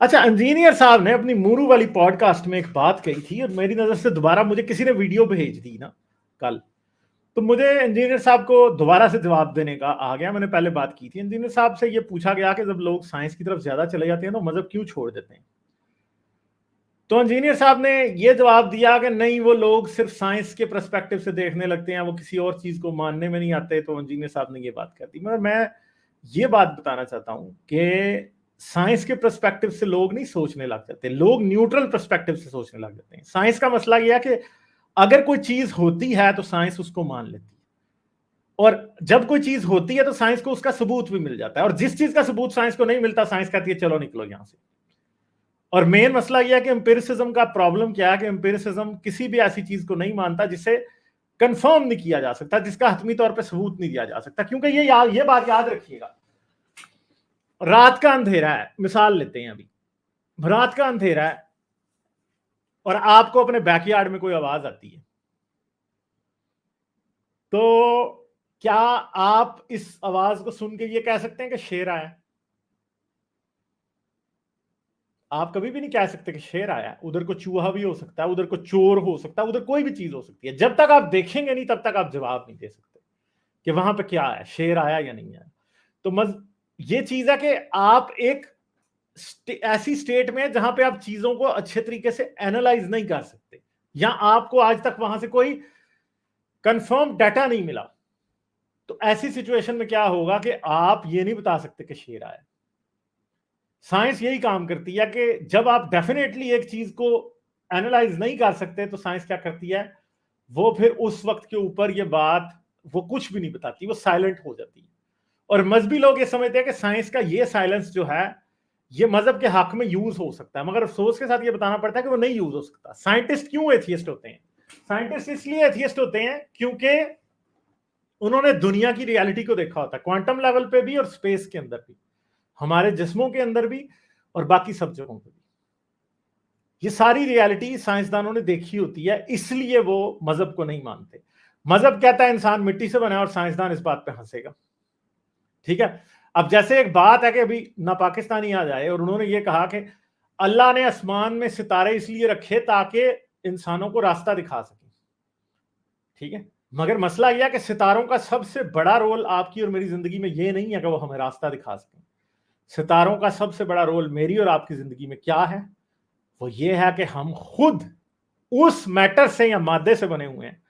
अच्छा, इंजीनियर साहब ने अपनी मूरू वाली पॉडकास्ट में एक बात कही थी और मेरी नजर से दोबारा मुझे किसी ने वीडियो भेज दी ना कल, तो मुझे इंजीनियर साहब को दोबारा से जवाब देने का आ गया। मैंने पहले बात की थी, इंजीनियर साहब से ये पूछा गया कि जब लोग साइंस की तरफ ज्यादा चले जाते हैं तो मजहब क्यों छोड़ देते हैं। तो इंजीनियर साहब ने ये जवाब दिया कि नहीं, वो लोग सिर्फ साइंस के पर्सपेक्टिव से देखने लगते हैं, वो किसी और चीज को मानने में नहीं आते। तो इंजीनियर साहब ने ये बात कर दी। मगर मैं ये बात बताना चाहता हूं कि साइंस के पर्सपेक्टिव से लोग नहीं सोचने लग जाते, लोग न्यूट्रल पर्सपेक्टिव से सोचने लग जाते हैं। साइंस का मसला यह है कि अगर कोई चीज होती है तो साइंस उसको मान लेती है, और जब कोई चीज होती है तो साइंस को उसका सबूत भी मिल जाता है, और जिस चीज का सबूत साइंस को नहीं मिलता, साइंस कहती है चलो निकलो यहां से। और मेन मसला यह है कि एम्पिरिसिज्म का प्रॉब्लम क्या है कि एम्पिरिसिज्म किसी भी ऐसी चीज को नहीं मानता जिसे कंफर्म नहीं किया जा सकता, जिसका हतमी तौर पर सबूत नहीं दिया जा सकता। क्योंकि ये बात याद रखिएगा, रात का अंधेरा है, मिसाल लेते हैं अभी, रात का अंधेरा है और आपको अपने बैकयार्ड में कोई आवाज आती है, तो क्या आप इस आवाज को सुन के ये कह सकते हैं कि शेर आया? आप कभी भी नहीं कह सकते कि शेर आया। उधर को चूहा भी हो सकता है, उधर को चोर हो सकता है, उधर कोई भी चीज हो सकती है। जब तक आप देखेंगे नहीं तब तक आप जवाब नहीं दे सकते कि वहां पे क्या है, शेर आया या नहीं आया। तो ये चीज है कि आप एक ऐसी स्टेट में जहां पे आप चीजों को अच्छे तरीके से एनालाइज नहीं कर सकते, या आपको आज तक वहां से कोई कंफर्म डाटा नहीं मिला। तो ऐसी सिचुएशन में क्या होगा कि आप ये नहीं बता सकते कि शेर आया। साइंस यही काम करती है कि जब आप डेफिनेटली एक चीज को एनालाइज नहीं कर सकते तो साइंस क्या करती है, वो फिर उस वक्त के ऊपर ये बात वो कुछ भी नहीं बताती, वो साइलेंट हो जाती है। और मजहबी लोग ये समझते हैं कि साइंस का ये साइलेंस जो है ये मजहब के हक में यूज हो सकता है, मगर अफसोस के साथ ये बताना पड़ता है कि वो नहीं यूज हो सकता। साइंटिस्ट क्यों एथियस्ट होते हैं? साइंटिस्ट इसलिए एथियस्ट होते हैं क्योंकि उन्होंने दुनिया की रियलिटी को देखा होता है, क्वांटम लेवल पे भी और स्पेस के अंदर भी, हमारे जिस्मों के अंदर भी और बाकी सब जगहों पे भी। ये सारी रियलिटी साइंसदानों ने देखी होती है, इसलिए वो मजहब को नहीं मानते। मजहब कहता है इंसान मिट्टी से बना है और साइंसदान इस बात पे हंसेगा। ठीक है, अब जैसे एक बात है कि अभी ना पाकिस्तानी आ जाए और उन्होंने ये कहा कि अल्लाह ने आसमान में सितारे इसलिए रखे ताकि इंसानों को रास्ता दिखा सके। ठीक है, मगर मसला यह है कि सितारों का सबसे बड़ा रोल आपकी और मेरी जिंदगी में यह नहीं है कि वो हमें रास्ता दिखा सकें। सितारों का सबसे बड़ा रोल मेरी और आपकी जिंदगी में क्या है? वो ये है कि हम खुद उस मैटर से या मादे से बने हुए हैं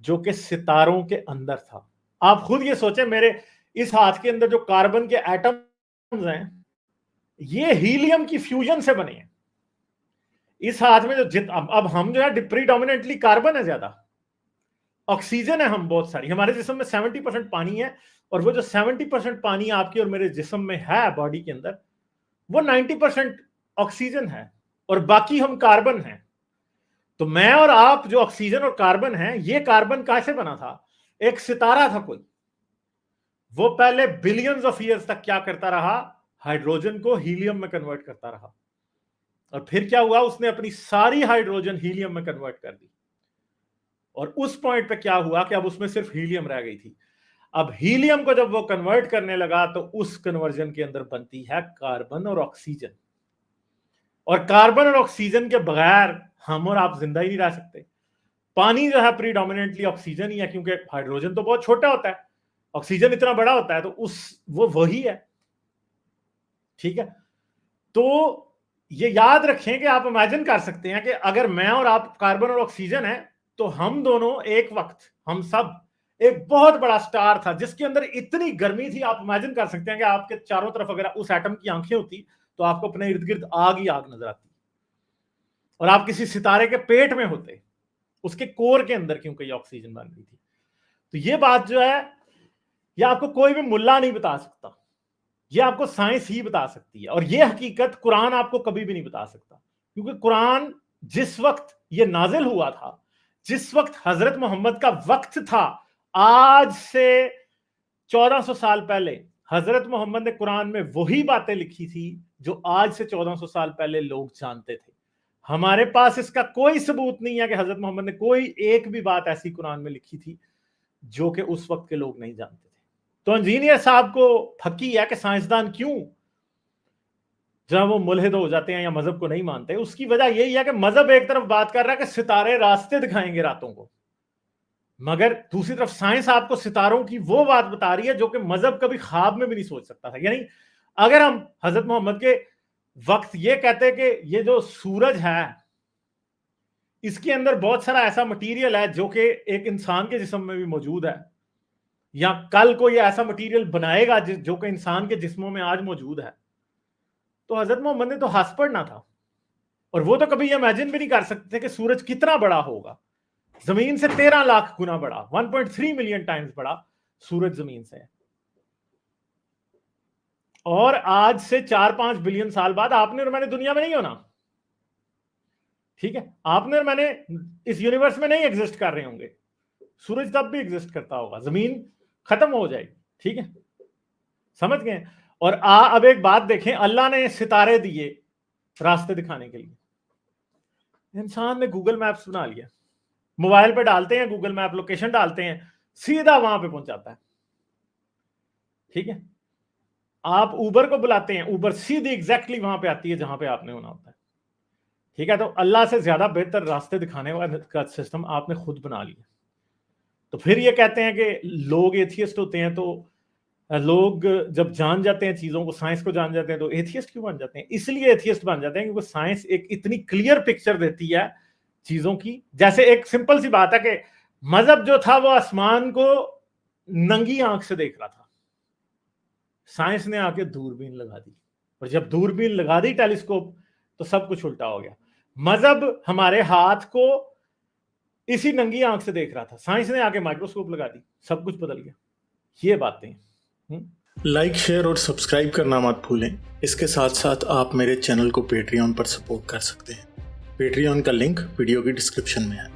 जो कि सितारों के अंदर था। आप खुद ये सोचें, मेरे इस हाथ के अंदर जो कार्बन के एटम्स हैं ये हीलियम की फ्यूजन से बने हैं। इस हाथ में जो अब हम जो है प्रीडोमिनेंटली कार्बन है ज्यादा, ऑक्सीजन है हम बहुत सारी, हमारे जिस्म में 70% पानी है, और वो जो 70% पानी आपके और मेरे जिस्म में है बॉडी के अंदर, वो 90% ऑक्सीजन है और बाकी हम कार्बन हैं। तो मैं और आप जो ऑक्सीजन और कार्बन है, ये कार्बन कैसे बना था? एक सितारा था कोई, वो पहले बिलियंस ऑफ ईयर्स तक क्या करता रहा, हाइड्रोजन को हीलियम में कन्वर्ट करता रहा, और फिर क्या हुआ, उसने अपनी सारी हाइड्रोजन हीलियम में कन्वर्ट कर दी। और उस पॉइंट पे क्या हुआ कि अब उसमें सिर्फ हीलियम रह गई थी। अब हीलियम को जब वो कन्वर्ट करने लगा तो उस कन्वर्जन के अंदर बनती है कार्बन और ऑक्सीजन, और कार्बन और ऑक्सीजन के बगैर हम और आप जिंदा ही नहीं रह सकते। पानी जो है प्रीडोमिनेंटली ऑक्सीजन ही है, क्योंकि हाइड्रोजन तो बहुत छोटा होता है, ऑक्सीजन इतना बड़ा होता है, तो वो वही है। ठीक है, तो ये याद रखें कि आप इमेजिन कर सकते हैं कि अगर मैं और आप कार्बन और ऑक्सीजन है, तो हम दोनों एक वक्त, हम सब एक बहुत बड़ा स्टार था जिसके अंदर इतनी गर्मी थी। आप इमेजिन कर सकते हैं कि आपके चारों तरफ अगर उस एटम की आंखें होती तो आपको अपने इर्द गिर्द आग ही आग नजर आती, और आप किसी सितारे के पेट में होते, उसके कोर के अंदर, क्योंकि ये ऑक्सीजन बन रही थी। तो ये बात जो है, ये आपको कोई भी मुल्ला नहीं बता सकता, ये आपको साइंस ही बता सकती है। और ये हकीकत कुरान आपको कभी भी नहीं बता सकता, क्योंकि कुरान जिस वक्त ये नाजिल हुआ था, जिस वक्त हजरत मोहम्मद का वक्त था, आज से 1400 साल पहले हजरत मोहम्मद ने कुरान में वही बातें लिखी थी जो आज से 1400 साल पहले लोग जानते थे। हमारे पास इसका कोई सबूत नहीं है कि हजरत मोहम्मद ने कोई एक भी बात ऐसी कुरान में लिखी थी जो कि उस वक्त के लोग नहीं जानते थे। तो इंजीनियर साहब को फकी है कि साइंसदान क्यों जहां वो मुल्हिद हो जाते हैं या मजहब को नहीं मानते, उसकी वजह यही है कि मजहब एक तरफ बात कर रहा है कि सितारे रास्ते दिखाएंगे रातों को, मगर दूसरी तरफ साइंस आपको सितारों की वो बात बता रही है जो कि मजहब कभी ख्वाब में भी नहीं सोच सकता था। यानी अगर हम हजरत मोहम्मद के वक्त ये कहते कि ये जो सूरज है इसके अंदर बहुत सारा ऐसा मटेरियल है जो कि एक इंसान के जिस्म में भी मौजूद है, या कल को ये ऐसा मटेरियल बनाएगा जो कि इंसान के जिस्मों में आज मौजूद है, तो हजरत मोहम्मद ने तो हंस पड़ना था। और वो तो कभी इमेजिन भी नहीं कर सकते थे कि सूरज कितना बड़ा होगा, जमीन से 13 लाख गुना बड़ा, 1.3 मिलियन टाइम्स बड़ा सूरज जमीन से। और आज से 4-5 बिलियन साल बाद आपने और मैंने दुनिया में नहीं होना, ठीक है, आपने और मैंने इस यूनिवर्स में नहीं एग्जिस्ट कर रहे होंगे, सूरज तब भी एग्जिस्ट करता होगा, जमीन खत्म हो जाएगी, ठीक है, समझ गए। और अब एक बात देखें, अल्लाह ने सितारे दिए रास्ते दिखाने के लिए, इंसान ने गूगल मैप्स बना लिया, मोबाइल पे डालते हैं गूगल मैप, लोकेशन डालते हैं, सीधा वहां पे पहुंचाता है, ठीक है। आप उबर को बुलाते हैं, उबर सीधी एग्जैक्टली वहां पे आती है जहां पे आपने होना होता है, ठीक है। तो अल्लाह से ज्यादा बेहतर रास्ते दिखाने का सिस्टम आपने खुद बना लिया। तो फिर ये कहते हैं कि लोग एथियस्ट होते हैं, तो लोग जब जान जाते हैं चीजों को, साइंस को जान जाते हैं, तो एथियस्ट क्यों बन जाते हैं? इसलिए एथियस्ट बन जाते हैं क्योंकि साइंस एक इतनी क्लियर पिक्चर देती है चीजों की। जैसे एक सिंपल सी बात है कि मजहब जो था वो आसमान को नंगी आंख से देख रहा था, साइंस ने आके दूरबीन लगा दी, और जब दूरबीन लगा दी टेलीस्कोप, तो सब कुछ उल्टा हो गया। मजहब हमारे हाथ को इसी नंगी आंख से देख रहा था, साइंस ने आके माइक्रोस्कोप लगा दी, सब कुछ बदल गया। ये बातें लाइक, शेयर और सब्सक्राइब करना मत भूलें। इसके साथ साथ आप मेरे चैनल को पेट्रियन पर सपोर्ट कर सकते हैं। पेट्रियन का लिंक वीडियो की डिस्क्रिप्शन में है।